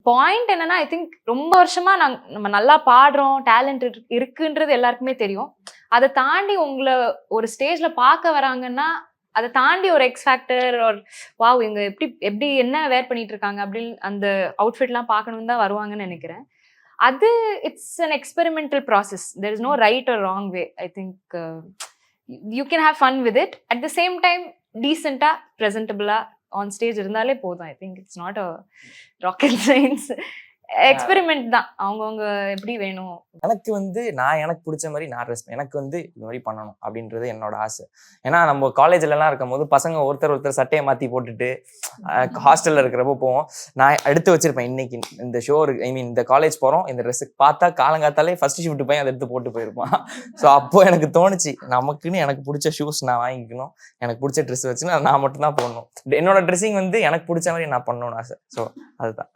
Point என்னன்னா, I think ரொம்ப வருஷமா நம்ம நல்லா பாடுறோம், டேலண்ட் இருக்குன்றது எல்லாருக்குமே தெரியும். அதை தாண்டி உங்களை ஒரு ஸ்டேஜ்ல பார்க்க வராங்கன்னா, அதை தாண்டி ஒரு எக்ஸ் ஃபேக்டர் ஒரு வாவ் இவங்க எப்படி என்ன வேர் பண்ணிட்டு இருக்காங்க அப்படின்னு அந்த அவுட்ஃபிட்லாம் பார்க்கணும்னு தான் வருவாங்கன்னு நினைக்கிறேன். அது it's an experimental process. There is no right or wrong way. I think you can have fun with it. At the same time டீசெண்டா ப்ரெசென்டபிளா ஆன் ஸ்டேஜ் இருந்தாலே போதும். I think it's not a rocket science. Experiment தான். அவங்கவுங்க எப்படி வேணும். எனக்கு எனக்கு பிடிச்ச மாதிரி நான் ட்ரெஸ் எனக்கு இது மாதிரி பண்ணணும் அப்படின்றது என்னோட ஆசை. ஏன்னா நம்ம காலேஜ்லலாம் இருக்கும் போது பசங்க ஒருத்தர் சட்டையை மாற்றி போட்டுட்டு ஹாஸ்டலில் இருக்கிறப்போ போவோம். நான் எடுத்து வச்சிருப்பேன், இன்னைக்கு இந்த ஷோ இந்த காலேஜ் போகிறோம், இந்த ட்ரெஸ்ஸுக்கு பார்த்தா காலங்காத்தாலே ஃபர்ஸ்ட் ஷிஃப்ட் போய் அதை எடுத்து போட்டு போயிருப்பான். ஸோ அப்போ எனக்கு தோணுச்சு, நமக்குன்னு எனக்கு பிடிச்ச ஷூஸ் நான் வாங்கிக்கணும், எனக்கு பிடிச்ச ட்ரெஸ் வச்சுன்னா நான் மட்டும்தான் போடணும். என்னோட ட்ரெஸ்ஸிங் எனக்கு பிடிச்ச மாதிரி நான் பண்ணணும்னு ஆசை. ஸோ அதுதான்.